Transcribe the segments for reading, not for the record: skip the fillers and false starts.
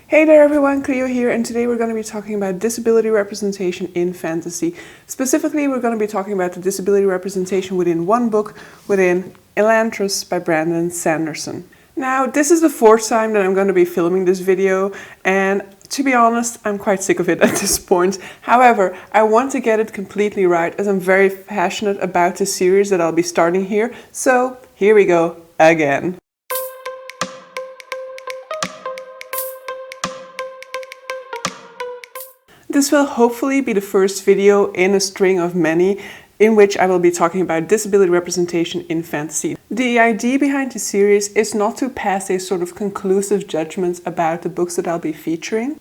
Hey there everyone, Cleo here, and today we're going to be talking about disability representation in fantasy. Specifically, we're going to be talking about the disability representation within one book, within Elantris by Sanderson. Now, this is the fourth time that I'm going to be filming this video, and to be honest, I'm quite sick of it at this point. However, I want to get it completely right as I'm very passionate about the series that I'll be starting here, so here we go again. This will hopefully be the first video in a string of many in which I will be talking about disability representation in fantasy. The idea behind the series is not to pass a sort of conclusive judgment about the books that I'll be featuring.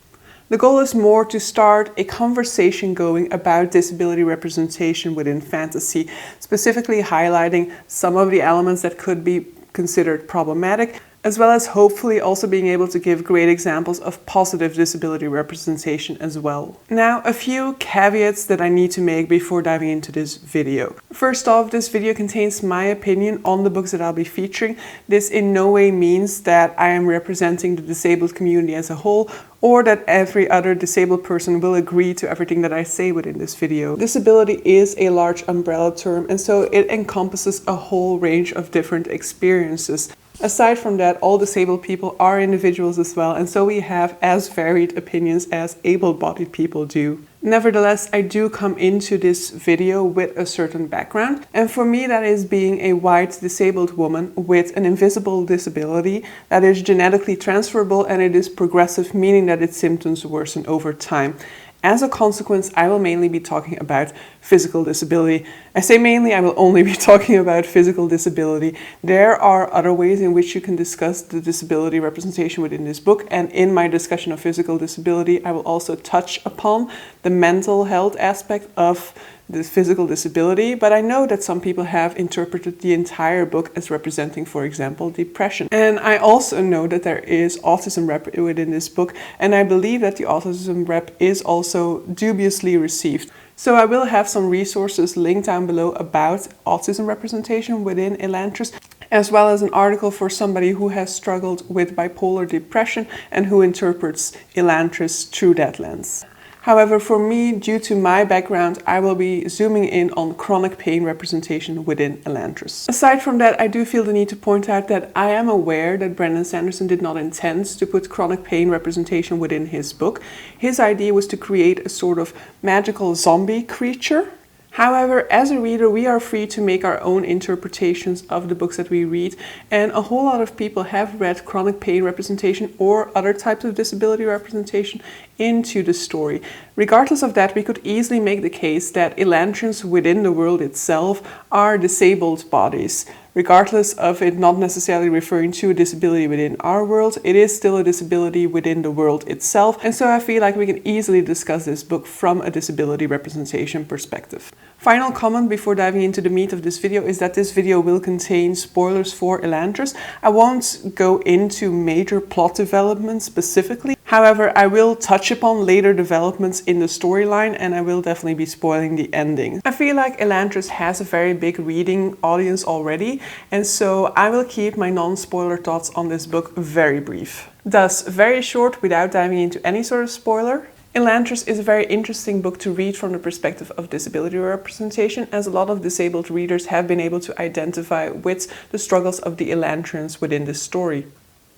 The goal is more to start a conversation going about disability representation within fantasy, specifically highlighting some of the elements that could be considered problematic, as well as hopefully also being able to give great examples of positive disability representation as well. Now, a few caveats that I need to make before diving into this video. First off, this video contains my opinion on the books that I'll be featuring. This in no way means that I am representing the disabled community as a whole, or that every other disabled person will agree to everything that I say within this video. Disability is a large umbrella term, and so it encompasses a whole range of different experiences. Aside from that, all disabled people are individuals as well, and so we have as varied opinions as able-bodied people do. Nevertheless, I do come into this video with a certain background, and for me that is being a white disabled woman with an invisible disability that is genetically transferable and it is progressive, meaning that its symptoms worsen over time. As a consequence, I will mainly be talking about physical disability. I say mainly, I will only be talking about physical disability. There are other ways in which you can discuss the disability representation within this book, and in my discussion of physical disability, I will also touch upon the mental health aspect of the physical disability, but I know that some people have interpreted the entire book as representing, for example, depression. And I also know that there is autism rep within this book, and I believe that the autism rep is also dubiously received. So I will have some resources linked down below about autism representation within Elantris, as well as an article for somebody who has struggled with bipolar depression and who interprets Elantris through that lens. However, for me, due to my background, I will be zooming in on chronic pain representation within Elantris. Aside from that, I do feel the need to point out that I am aware that Sanderson did not intend to put chronic pain representation within his book. His idea was to create a sort of magical zombie creature. However, as a reader, we are free to make our own interpretations of the books that we read, and a whole lot of people have read chronic pain representation or other types of disability representation into the story. Regardless of that, we could easily make the case that Elantrians within the world itself are disabled bodies. Regardless of it not necessarily referring to a disability within our world, it is still a disability within the world itself, and so I feel like we can easily discuss this book from a disability representation perspective. Final comment before diving into the meat of this video is that this video will contain spoilers for Elantris. I won't go into major plot developments specifically. However, I will touch upon later developments in the storyline, and I will definitely be spoiling the ending. I feel like Elantris has a very big reading audience already, and so I will keep my non-spoiler thoughts on this book very brief. Thus, very short without diving into any sort of spoiler. Elantris is a very interesting book to read from the perspective of disability representation, as a lot of disabled readers have been able to identify with the struggles of the Elantrians within this story.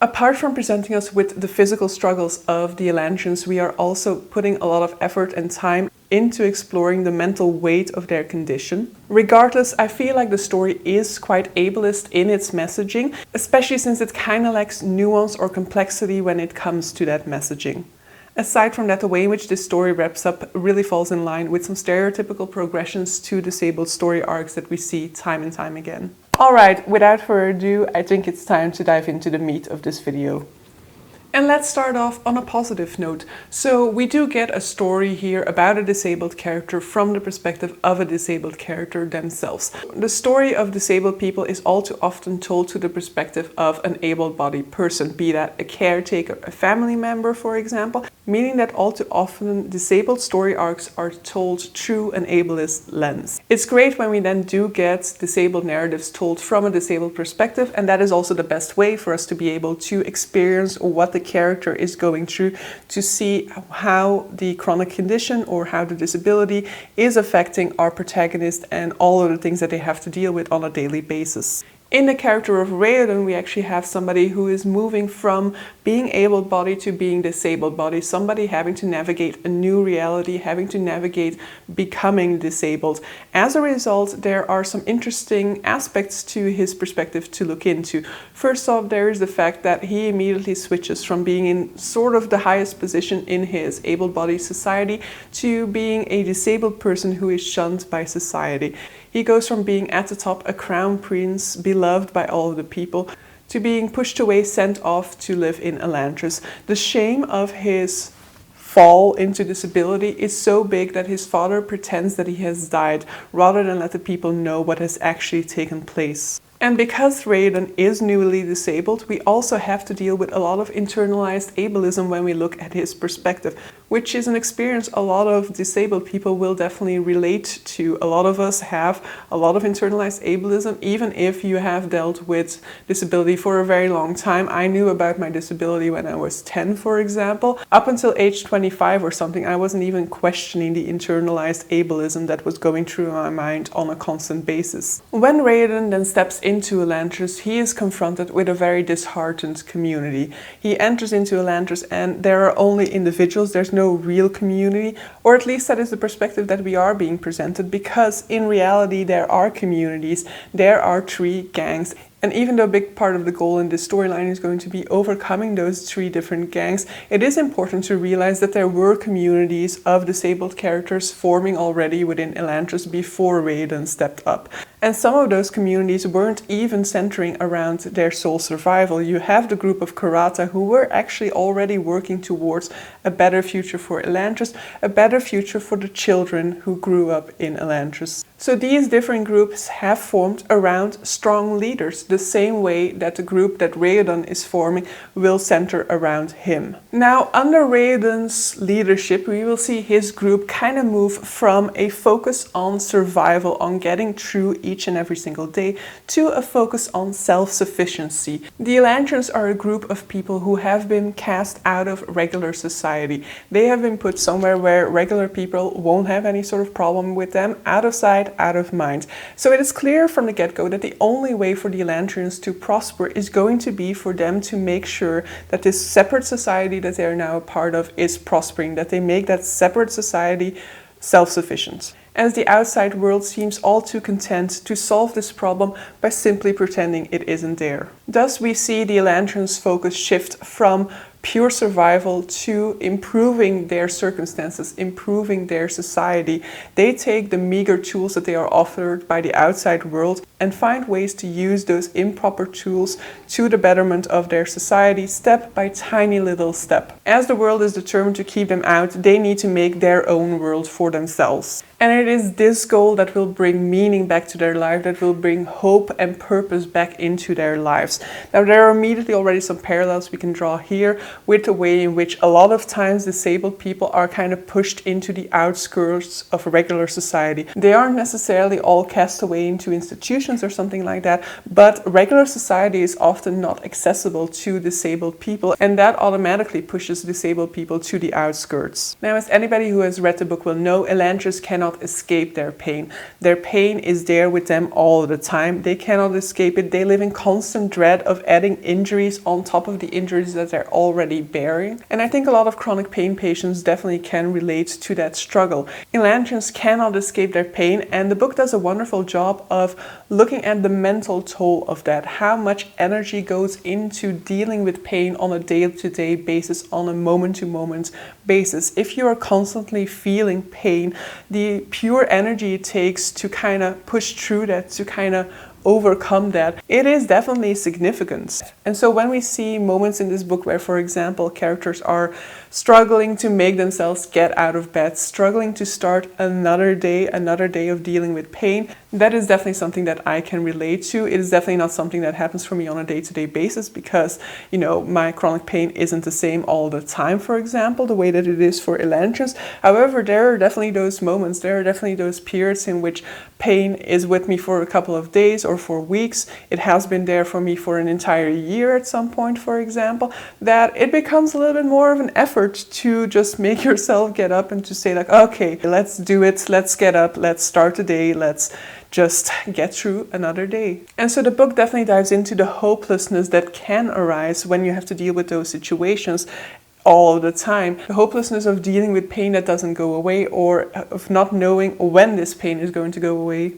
Apart from presenting us with the physical struggles of the Elantrians, we are also putting a lot of effort and time into exploring the mental weight of their condition. Regardless, I feel like the story is quite ableist in its messaging, especially since it kind of lacks nuance or complexity when it comes to that messaging. Aside from that, the way in which this story wraps up really falls in line with some stereotypical progressions to disabled story arcs that we see time and time again. Alright, without further ado, I think it's time to dive into the meat of this video. And let's start off on a positive note. So we do get a story here about a disabled character from the perspective of a disabled character themselves. The story of disabled people is all too often told to the perspective of an able-bodied person, be that a caretaker, a family member, for example, meaning that all too often disabled story arcs are told through an ableist lens. It's great when we then do get disabled narratives told from a disabled perspective, and that is also the best way for us to be able to experience what the the character is going through to see how the chronic condition or how the disability is affecting our protagonist and all of the things that they have to deal with on a daily basis. In the character of Raoden, we actually have somebody who is moving from being able-bodied to being disabled-bodied, somebody having to navigate a new reality, having to navigate becoming disabled. As a result, there are some interesting aspects to his perspective to look into. First off, there is the fact that he immediately switches from being in sort of the highest position in his able-bodied society to being a disabled person who is shunned by society. He goes from being at the top a crown prince, beloved by all of the people, to being pushed away, sent off to live in Elantris. The shame of his fall into disability is so big that his father pretends that he has died rather than let the people know what has actually taken place. And because Raoden is newly disabled, we also have to deal with a lot of internalized ableism when we look at his perspective, which is an experience a lot of disabled people will definitely relate to. A lot of us have a lot of internalized ableism, even if you have dealt with disability for a very long time. I knew about my disability when I was 10, for example. Up until age 25 or something, I wasn't even questioning the internalized ableism that was going through my mind on a constant basis. When Raoden then steps into Elantris, he is confronted with a very disheartened community. He enters into Elantris and there are only individuals, there's no real community, or at least that is the perspective that we are being presented, because in reality there are communities, there are 3 gangs. And even though a big part of the goal in this storyline is going to be overcoming those 3 different gangs, it is important to realize that there were communities of disabled characters forming already within Elantris before Raoden stepped up. And some of those communities weren't even centering around their sole survival. You have the group of Karata who were actually already working towards a better future for Elantris, a better future for the children who grew up in Elantris. So these different groups have formed around strong leaders, the same way that the group that Raoden is forming will center around him. Now, under Raoden's leadership, we will see his group kind of move from a focus on survival, on getting through each and every single day, to a focus on self-sufficiency. The Elantrians are a group of people who have been cast out of regular society. They have been put somewhere where regular people won't have any sort of problem with them, out of sight, out of mind. So it is clear from the get-go that the only way for the Elantrians to prosper is going to be for them to make sure that this separate society that they are now a part of is prospering, that they make that separate society self-sufficient. As the outside world seems all too content to solve this problem by simply pretending it isn't there. Thus we see the Elantrians' focus shift from pure survival to improving their circumstances, improving their society. They take the meager tools that they are offered by the outside world and find ways to use those improper tools to the betterment of their society, step by tiny little step. As the world is determined to keep them out, they need to make their own world for themselves. And it is this goal that will bring meaning back to their life, that will bring hope and purpose back into their lives. Now, there are immediately already some parallels we can draw here with the way in which a lot of times disabled people are kind of pushed into the outskirts of regular society. They aren't necessarily all cast away into institutions or something like that, but regular society is often not accessible to disabled people, and that automatically pushes disabled people to the outskirts. Now, as anybody who has read the book will know, Elantris cannot escape their pain. Their pain is there with them all the time. They cannot escape it. They live in constant dread of adding injuries on top of the injuries that they're already bearing. And I think a lot of chronic pain patients definitely can relate to that struggle. Elantrians cannot escape their pain, and the book does a wonderful job of looking at the mental toll of that, how much energy goes into dealing with pain on a day-to-day basis, on a moment-to-moment basis. If you are constantly feeling pain, the pure energy it takes to kind of push through that, to kind of overcome that, it is definitely significant. And so when we see moments in this book where, for example, characters are struggling to make themselves get out of bed, struggling to start another day of dealing with pain, That is definitely something that I can relate to. It is definitely not something that happens for me on a day-to-day basis because, my chronic pain isn't the same all the time, for example, the way that it is for Elantris. However, there are definitely those moments, there are definitely those periods in which pain is with me for a couple of days or for weeks. It has been there for me for an entire year at some point, for example, that it becomes a little bit more of an effort to just make yourself get up and to say like, okay, let's do it, let's get up, let's start the day, let's just get through another day. And so the book definitely dives into the hopelessness that can arise when you have to deal with those situations all the time. The hopelessness of dealing with pain that doesn't go away, or of not knowing when this pain is going to go away.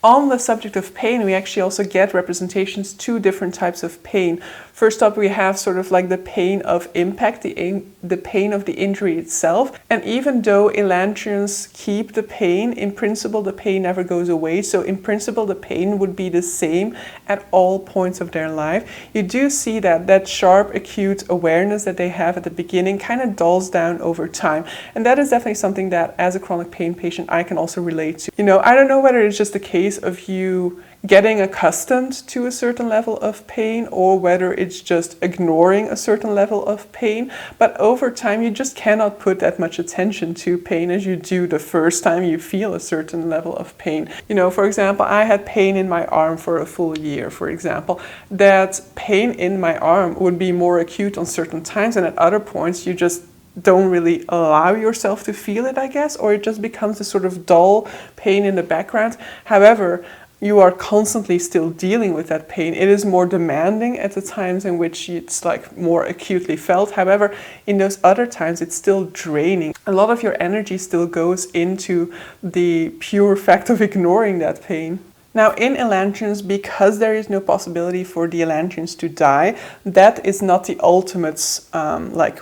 On the subject of pain, we actually also get representations to different types of pain. First up, we have sort of like the pain of impact, the pain of the injury itself. And even though Elantrians keep the pain, in principle the pain never goes away. So in principle the pain would be the same at all points of their life. You do see that sharp, acute awareness that they have at the beginning kind of dulls down over time. And that is definitely something that as a chronic pain patient I can also relate to. I don't know whether it's just the case of you getting accustomed to a certain level of pain or whether it's just ignoring a certain level of pain, but over time you just cannot put that much attention to pain as you do the first time you feel a certain level of pain. For example, I had pain in my arm for a full year, for example. That pain in my arm would be more acute on certain times, and at other points you just don't really allow yourself to feel it, I guess, or it just becomes a sort of dull pain in the background. However, you are constantly still dealing with that pain. It is more demanding at the times in which it's like more acutely felt. However, in those other times, it's still draining. A lot of your energy still goes into the pure fact of ignoring that pain. Now in Elantrians, because there is no possibility for the Elantrians to die, that is not the ultimate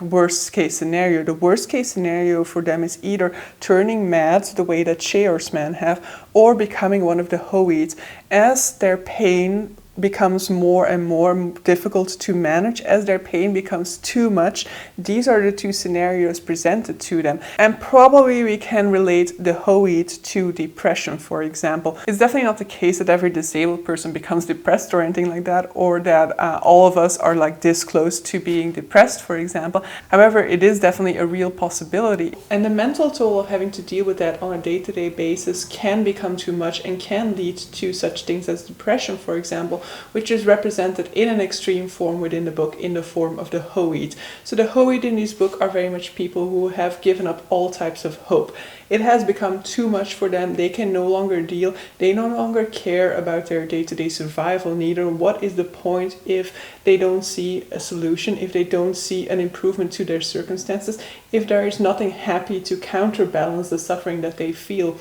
worst case scenario. The worst case scenario for them is either turning mad the way that Shaorsmen have, or becoming one of the Hoids. As their pain becomes more and more difficult to manage, as their pain becomes too much, these are the two scenarios presented to them. And probably we can relate the Hoid to depression, for example. It's definitely not the case that every disabled person becomes depressed or anything like that, or that all of us are like this close to being depressed, for example. However, it is definitely a real possibility. And the mental toll of having to deal with that on a day-to-day basis can become too much and can lead to such things as depression, for example, which is represented in an extreme form within the book in the form of the Hoid. So the Hoid in this book are very much people who have given up all types of hope. It has become too much for them. They can no longer deal. They no longer care about their day-to-day survival, neither. What is the point if they don't see a solution, if they don't see an improvement to their circumstances, if there is nothing happy to counterbalance the suffering that they feel?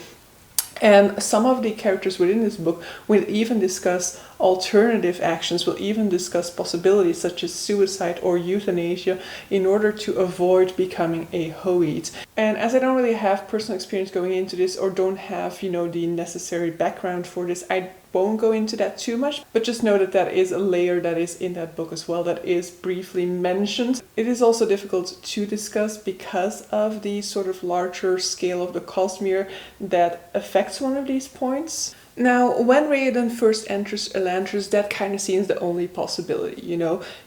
And some of the characters within this book will even discuss alternative actions, will even discuss possibilities such as suicide or euthanasia in order to avoid becoming a Hoid. And as I don't really have personal experience going into this, or don't have, the necessary background for this, I won't go into that too much, but just know that that is a layer that is in that book as well, that is briefly mentioned. It is also difficult to discuss because of the sort of larger scale of the Cosmere that affects one of these points. Now, when Raoden first enters Elantris, that kind of seems the only possibility,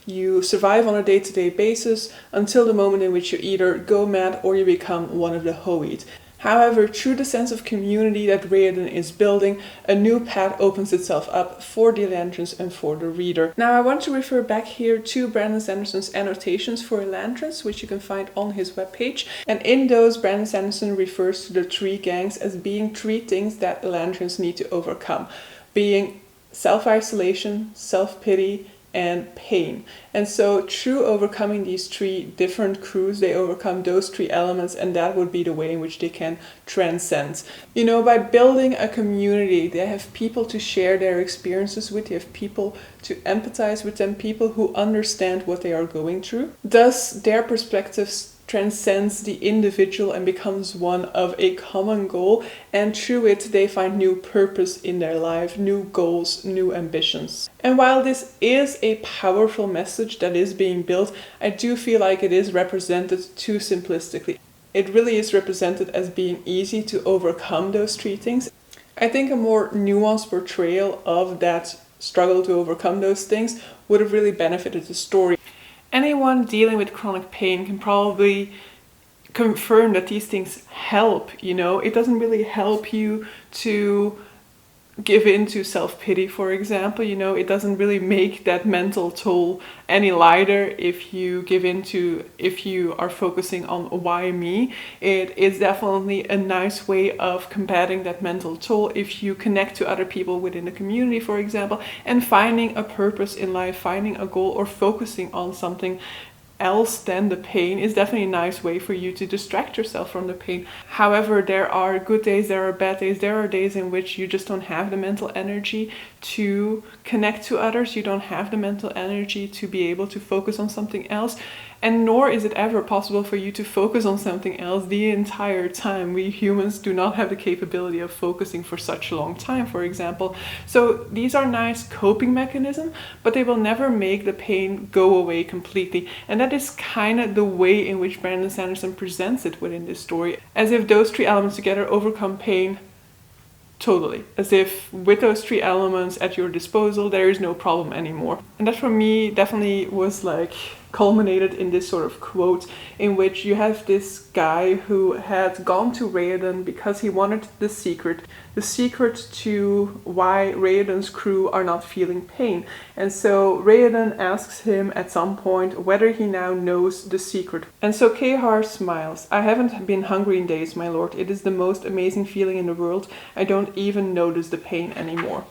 You survive on a day-to-day basis until the moment in which you either go mad or you become one of the Hoid. However, through the sense of community that Raoden is building, a new path opens itself up for the Elantrians and for the reader. Now, I want to refer back here to Brandon Sanderson's annotations for Elantris, which you can find on his webpage. And in those, Brandon Sanderson refers to the three gangs as being three things that Elantrians need to overcome, being self-isolation, self-pity, and pain. And so through overcoming these three different crews, they overcome those three elements, and that would be the way in which they can transcend. By building a community, they have people to share their experiences with, they have people to empathize with them, people who understand what they are going through. Thus, their perspectives transcends the individual and becomes one of a common goal, and through it they find new purpose in their life, new goals, new ambitions. And while this is a powerful message that is being built, I do feel like it is represented too simplistically. It really is represented as being easy to overcome those three things. I think a more nuanced portrayal of that struggle to overcome those things would have really benefited the story. Anyone dealing with chronic pain can probably confirm that these things help, you know. It doesn't really help you to give in to self-pity, for example, you know. It doesn't really make that mental toll any lighter if you give in to, if you are focusing on why me. It is definitely a nice way of combating that mental toll if you connect to other people within the community, for example, and finding a purpose in life, finding a goal, or focusing on something else than the pain is definitely a nice way for you to distract yourself from the pain. However, there are good days, there are bad days, there are days in which you just don't have the mental energy to connect to others, you don't have the mental energy to be able to focus on something else, and nor is it ever possible for you to focus on something else the entire time. We humans do not have the capability of focusing for such a long time, for example. So these are nice coping mechanisms, but they will never make the pain go away completely. And that is kind of the way in which Brandon Sanderson presents it within this story, as if those three elements together overcome pain totally, as if with those three elements at your disposal there is no problem anymore. And that for me definitely was like culminated in this sort of quote in which you have this guy who had gone to Raoden because he wanted the secret to why Raoden's crew are not feeling pain. And so Raoden asks him at some point whether he now knows the secret. And so Kehar smiles. "I haven't been hungry in days, my lord. It is the most amazing feeling in the world. I don't even notice the pain anymore."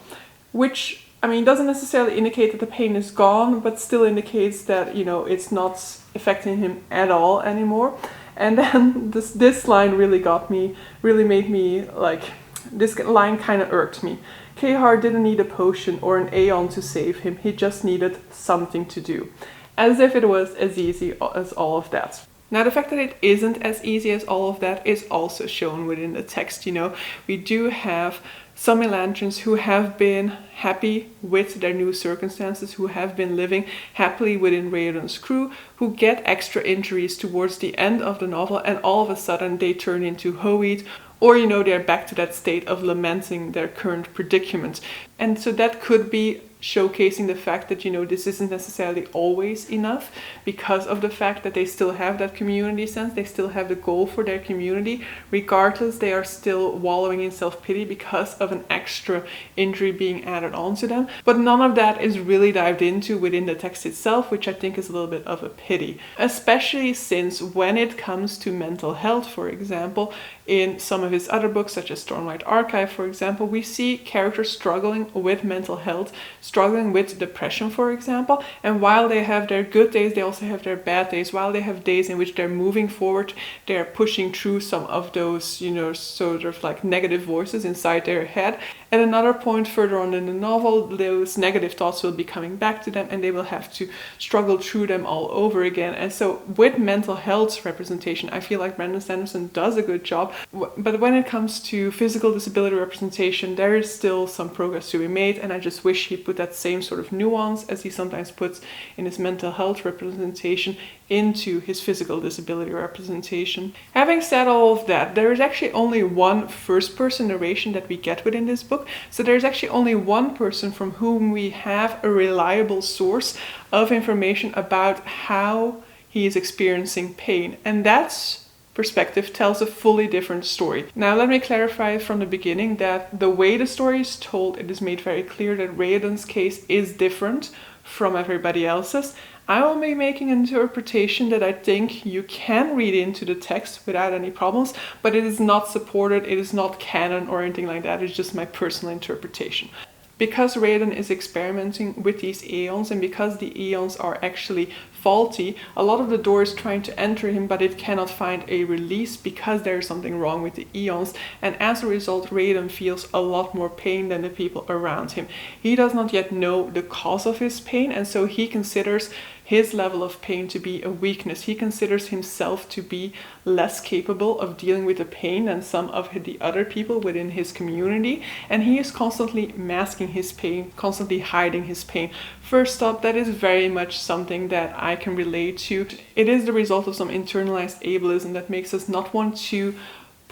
Which, I mean, doesn't necessarily indicate that the pain is gone, but still indicates that, you know, it's not affecting him at all anymore. And then this line really got me, really made me like, this line kind of irked me. Kehar didn't need a potion or an Aeon to save him, he just needed something to do. As if it was as easy as all of that. Now, the fact that it isn't as easy as all of that is also shown within the text, you know. We do have some Elantrians who have been happy with their new circumstances, who have been living happily within Raoden's crew, who get extra injuries towards the end of the novel, and all of a sudden they turn into Hoid, or, you know, they're back to that state of lamenting their current predicament. And so that could be showcasing the fact that, you know, this isn't necessarily always enough, because of the fact that they still have that community sense, they still have the goal for their community. Regardless, they are still wallowing in self-pity because of an extra injury being added on to them. But none of that is really dived into within the text itself, which I think is a little bit of a pity. Especially since when it comes to mental health, for example, in some of his other books, such as Stormlight Archive, for example, we see characters struggling with mental health, struggling with depression, for example, and while they have their good days, they also have their bad days. While they have days in which they're moving forward, they're pushing through some of those, you know, sort of like negative voices inside their head. At another point further on in the novel, those negative thoughts will be coming back to them and they will have to struggle through them all over again. And so with mental health representation, I feel like Brandon Sanderson does a good job. But when it comes to physical disability representation, there is still some progress to be made, and I just wish he put that same sort of nuance as he sometimes puts in his mental health representation into his physical disability representation. Having said all of that, there is actually only one first-person narration that we get within this book. So there's actually only one person from whom we have a reliable source of information about how he is experiencing pain. And that's perspective tells a fully different story. Now, let me clarify from the beginning that the way the story is told, it is made very clear that Raoden's case is different from everybody else's. I will be making an interpretation that I think you can read into the text without any problems, but it is not supported, it is not canon or anything like that, it's just my personal interpretation. Because Raoden is experimenting with these eons, and because the eons are actually faulty, a lot of the door is trying to enter him, but it cannot find a release because there is something wrong with the eons, and as a result Raoden feels a lot more pain than the people around him. He does not yet know the cause of his pain, and so he considers his level of pain to be a weakness. He considers himself to be less capable of dealing with the pain than some of the other people within his community, and he is constantly masking his pain, constantly hiding his pain. First up, that is very much something that I can relate to. It is the result of some internalized ableism that makes us not want to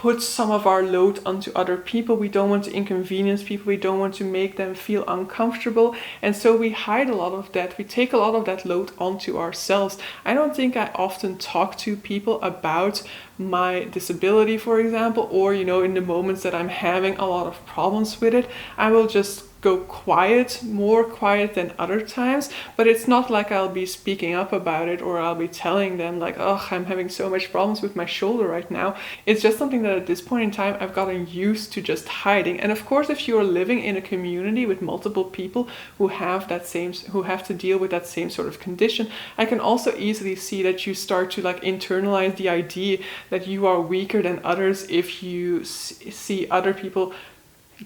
put some of our load onto other people. We don't want to inconvenience people. We don't want to make them feel uncomfortable. And so we hide a lot of that. We take a lot of that load onto ourselves. I don't think I often talk to people about my disability, for example, or, you know, in the moments that I'm having a lot of problems with it, I will just go quiet, more quiet than other times, but it's not like I'll be speaking up about it or I'll be telling them like, oh, I'm having so much problems with my shoulder right now. It's just something that at this point in time I've gotten used to just hiding. And of course, if you're living in a community with multiple people who have to deal with that same sort of condition, I can also easily see that you start to like internalize the idea that you are weaker than others if you see other people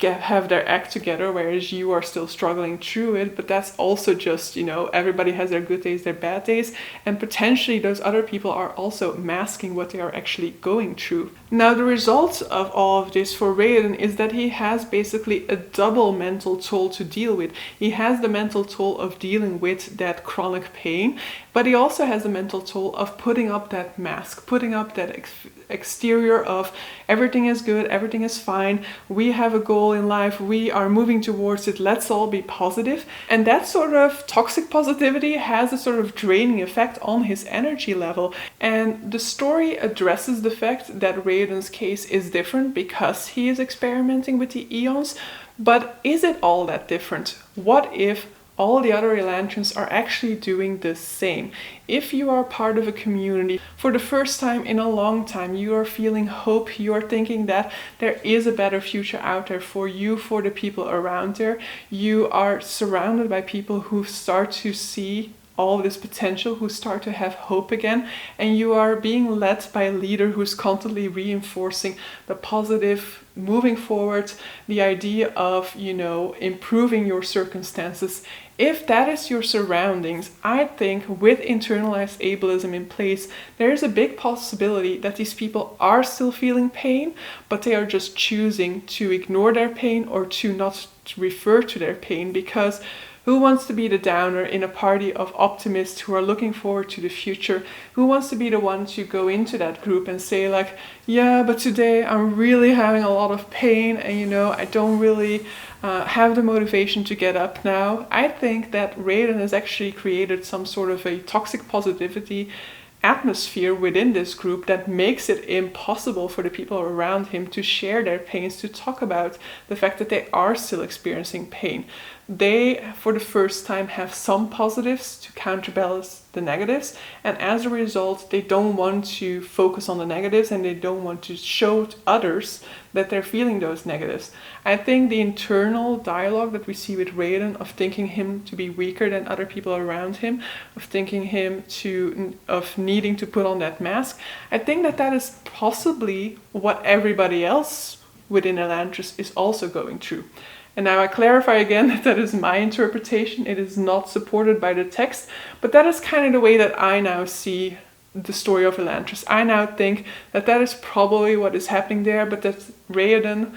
have their act together, whereas you are still struggling through it. But that's also just, you know, everybody has their good days, their bad days, and potentially those other people are also masking what they are actually going through. Now, the result of all of this for Raiden is that he has basically a double mental toll to deal with. He has the mental toll of dealing with that chronic pain, but he also has the mental toll of putting up that mask, putting up that exterior of everything is good, everything is fine, we have a goal in life, we are moving towards it, let's all be positive. And that sort of toxic positivity has a sort of draining effect on his energy level. And the story addresses the fact that Raiden's case is different because he is experimenting with the eons, but is it all that different? What if all the other Elantrians are actually doing the same? If you are part of a community for the first time in a long time, you are feeling hope, you are thinking that there is a better future out there for you, for the people around there, you are surrounded by people who start to see all this potential, who start to have hope again, and you are being led by a leader who's constantly reinforcing the positive, moving forward, the idea of, you know, improving your circumstances. If that is your surroundings, I think with internalized ableism in place, there is a big possibility that these people are still feeling pain, but they are just choosing to ignore their pain or to not refer to their pain, because who wants to be the downer in a party of optimists who are looking forward to the future? Who wants to be the one to go into that group and say like, yeah, but today I'm really having a lot of pain and, you know, I don't really have the motivation to get up now? I think that Raiden has actually created some sort of a toxic positivity atmosphere within this group that makes it impossible for the people around him to share their pains, to talk about the fact that they are still experiencing pain. They, for the first time, have some positives to counterbalance the negatives, and as a result, they don't want to focus on the negatives and they don't want to show to others that they're feeling those negatives. I think the internal dialogue that we see with Raiden of thinking him to be weaker than other people around him, of thinking him of needing to put on that mask, I think that is possibly what everybody else within Elantris is also going through. And now I clarify again that that is my interpretation. It is not supported by the text, but that is kind of the way that I now see the story of Elantris. I now think that is probably what is happening there, but that Raiden,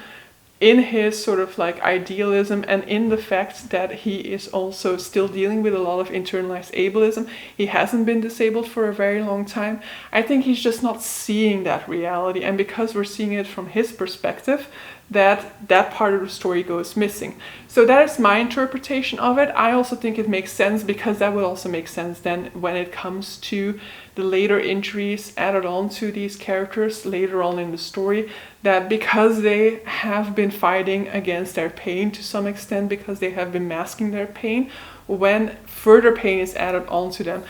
in his sort of like idealism and in the fact that he is also still dealing with a lot of internalized ableism, he hasn't been disabled for a very long time. I think he's just not seeing that reality, and because we're seeing it from his perspective, that part of the story goes missing. So that is my interpretation of it. I also think it makes sense, because that would also make sense then when it comes to the later injuries added on to these characters later on in the story, that because they have been fighting against their pain to some extent, because they have been masking their pain, when further pain is added onto them,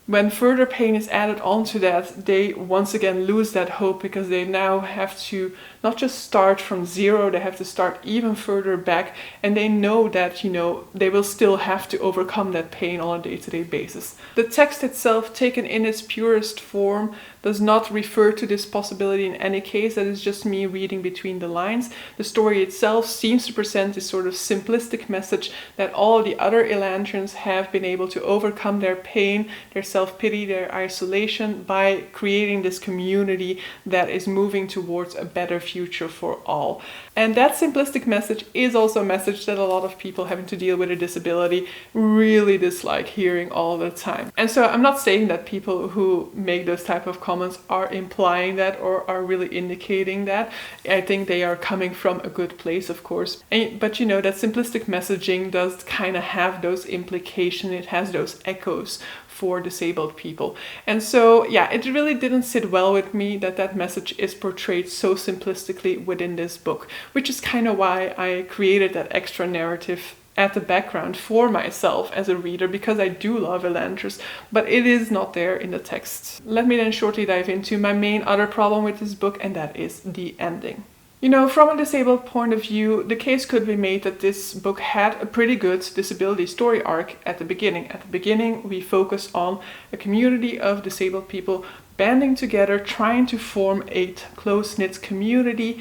that, they once again lose that hope, because they now have to not just start from zero, they have to start even further back, and they know that, you know, they will still have to overcome that pain on a day-to-day basis. The text itself, taken in its purest form, does not refer to this possibility in any case. That is just me reading between the lines. The story itself seems to present this sort of simplistic message that all the other Elantrians have been able to overcome their pain, their self-pity, their isolation, by creating this community that is moving towards a better future for all. And that simplistic message is also a message that a lot of people having to deal with a disability really dislike hearing all the time. And so I'm not saying that people who make those type of comments comments are implying that or are really indicating that. I think they are coming from a good place, of course. But you know, that simplistic messaging does kind of have those implications. It has those echoes for disabled people. And so, yeah, it really didn't sit well with me that that message is portrayed so simplistically within this book, which is kind of why I created that extra narrative at the background for myself as a reader, because I do love Elantris, but it is not there in the text. Let me then shortly dive into my main other problem with this book, and that is the ending. You know, from a disabled point of view, the case could be made that this book had a pretty good disability story arc at the beginning. At the beginning, we focus on a community of disabled people banding together, trying to form a close-knit community,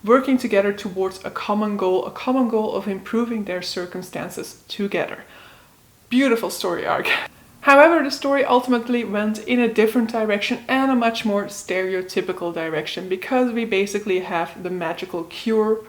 working together towards a common goal of improving their circumstances together. Beautiful story arc. However, the story ultimately went in a different direction and a much more stereotypical direction, because we basically have the magical cure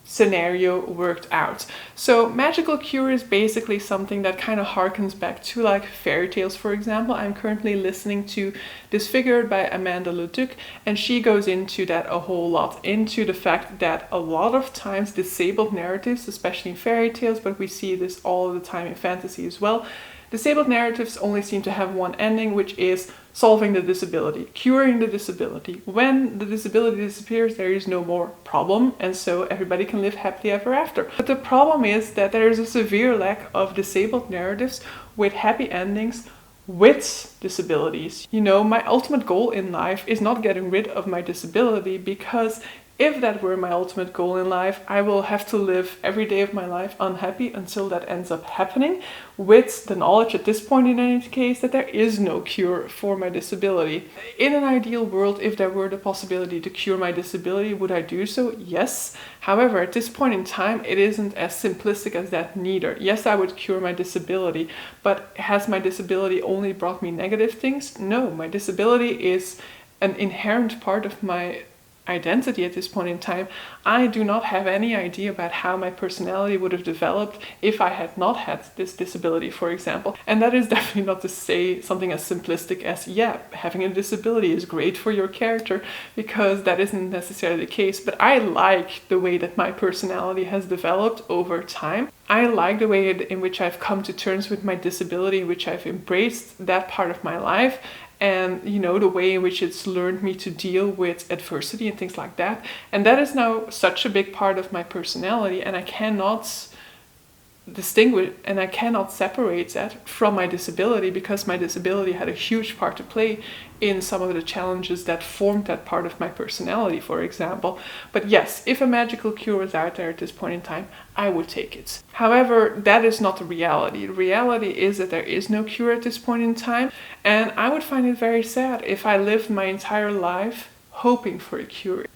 scenario worked out. So magical cure is basically something that kind of harkens back to like fairy tales, for example. I'm currently listening to Disfigured by Amanda Leduc, and she goes into that a whole lot, into the fact that a lot of times disabled narratives, especially in fairy tales, but we see this all the time in fantasy as well, disabled narratives only seem to have one ending, which is solving the disability, curing the disability. When the disability disappears, there is no more problem, and so everybody can live happily ever after. But the problem is that there is a severe lack of disabled narratives with happy endings with disabilities. You know, my ultimate goal in life is not getting rid of my disability, because if that were my ultimate goal in life, I will have to live every day of my life unhappy until that ends up happening, with the knowledge at this point in any case that there is no cure for my disability. In an ideal world, if there were the possibility to cure my disability, would I do so? Yes. However, at this point in time, it isn't as simplistic as that neither. Yes, I would cure my disability, but has my disability only brought me negative things? No, my disability is an inherent part of my identity at this point in time. I do not have any idea about how my personality would have developed if I had not had this disability, for example. And that is definitely not to say something as simplistic as, yeah, having a disability is great for your character, because that isn't necessarily the case. But I like the way that my personality has developed over time. I like the way in which I've come to terms with my disability, in which I've embraced that part of my life, and you know, the way in which it's learned me to deal with adversity and things like that. And that is now such a big part of my personality, and I cannot distinguish and I cannot separate that from my disability, because my disability had a huge part to play in some of the challenges that formed that part of my personality, for example. But yes, if a magical cure was out there at this point in time, I would take it. However, that is not the reality. The reality is that there is no cure at this point in time, and I would find it very sad if I lived my entire life hoping for a cure.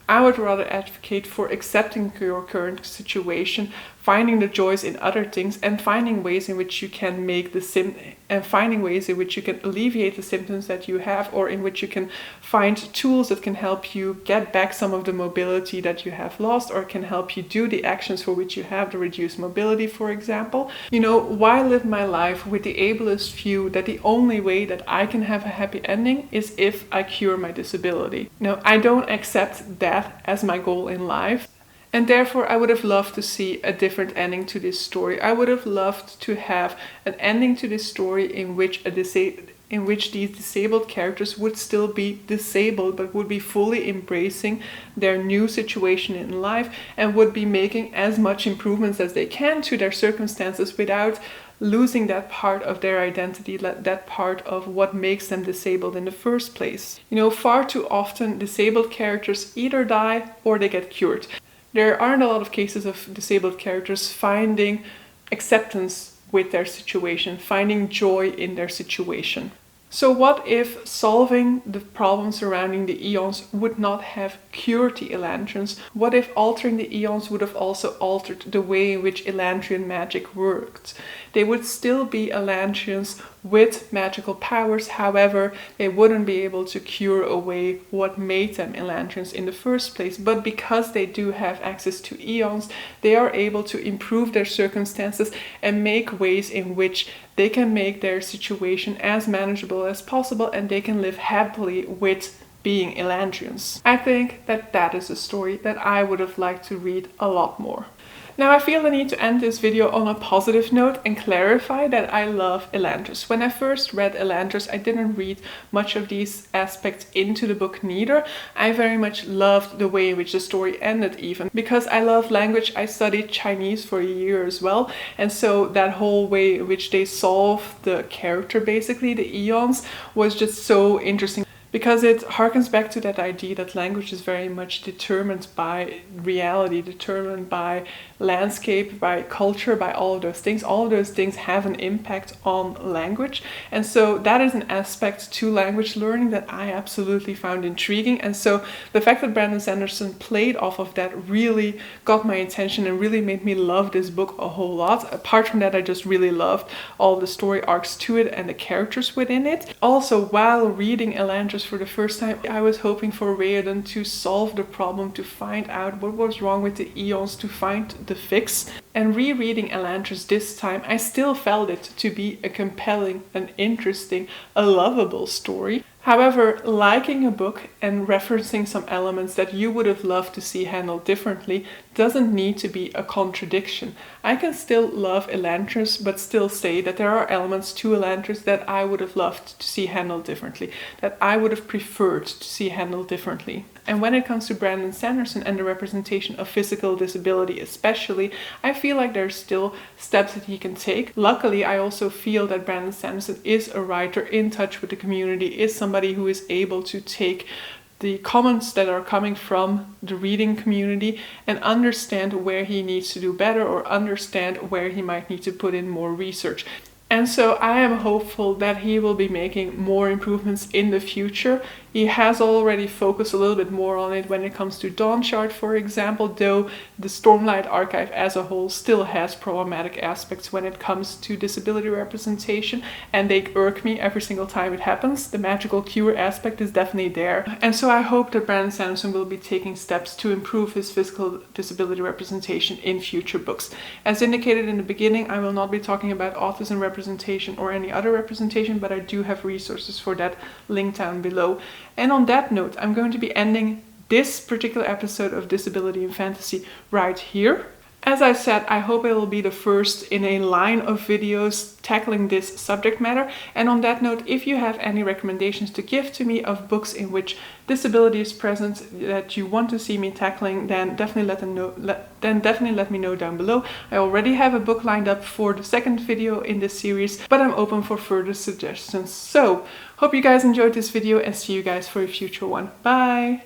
I would rather advocate for accepting your current situation, finding the joys in other things, and finding ways in which you can alleviate the symptoms that you have, or in which you can find tools that can help you get back some of the mobility that you have lost, or can help you do the actions for which you have the reduced mobility, for example. You know, why live my life with the ableist view that the only way that I can have a happy ending is if I cure my disability? No, I don't accept that as my goal in life. And therefore, I would have loved to see a different ending to this story. I would have loved to have an ending to this story in which these disabled characters would still be disabled, but would be fully embracing their new situation in life, and would be making as much improvements as they can to their circumstances without losing that part of their identity, that part of what makes them disabled in the first place. You know, far too often disabled characters either die or they get cured. There aren't a lot of cases of disabled characters finding acceptance with their situation, finding joy in their situation. So what if solving the problems surrounding the eons would not have cured the Elantrians? What if altering the eons would have also altered the way in which Elantrian magic worked? They would still be Elantrians with magical powers. However, they wouldn't be able to cure away what made them Elantrians in the first place. But because they do have access to eons, they are able to improve their circumstances and make ways in which they can make their situation as manageable as possible, and they can live happily with being Elantrians. I think that that is a story that I would have liked to read a lot more. Now I feel the need to end this video on a positive note and clarify that I love Elantris. When I first read Elantris, I didn't read much of these aspects into the book neither. I very much loved the way in which the story ended even. Because I love language, I studied Chinese for a year as well. And so that whole way in which they solve the character, basically, the eons, was just so interesting. Because it harkens back to that idea that language is very much determined by reality, determined by landscape, by culture, by all of those things. All of those things have an impact on language. And so that is an aspect to language learning that I absolutely found intriguing. And so the fact that Brandon Sanderson played off of that really got my attention and really made me love this book a whole lot. Apart from that, I just really loved all the story arcs to it and the characters within it. Also, while reading Elantris for the first time, I was hoping for Raoden to solve the problem, to find out what was wrong with the eons, to find the fix. And rereading Elantris this time, I still felt it to be a compelling, an interesting, a lovable story. However, liking a book and referencing some elements that you would have loved to see handled differently doesn't need to be a contradiction. I can still love Elantris, but still say that there are elements to Elantris that I would have loved to see handled differently, that I would have preferred to see handled differently. And when it comes to Brandon Sanderson and the representation of physical disability especially, I feel like there's still steps that he can take. Luckily, I also feel that Brandon Sanderson is a writer in touch with the community, is somebody who is able to take the comments that are coming from the reading community and understand where he needs to do better or understand where he might need to put in more research. And so I am hopeful that he will be making more improvements in the future. He has already focused a little bit more on it when it comes to Dawnshard, for example, though the Stormlight archive as a whole still has problematic aspects when it comes to disability representation, and they irk me every single time it happens. The magical cure aspect is definitely there. And so I hope that Brandon Sanderson will be taking steps to improve his physical disability representation in future books. As indicated in the beginning, I will not be talking about autism representation or any other representation, but I do have resources for that linked down below. And on that note, I'm going to be ending this particular episode of Disability in Fantasy right here. As I said, I hope it will be the first in a line of videos tackling this subject matter. And on that note, if you have any recommendations to give to me of books in which disability is present that you want to see me tackling, then definitely let me know down below. I already have a book lined up for the second video in this series, but I'm open for further suggestions. So, hope you guys enjoyed this video and see you guys for a future one. Bye!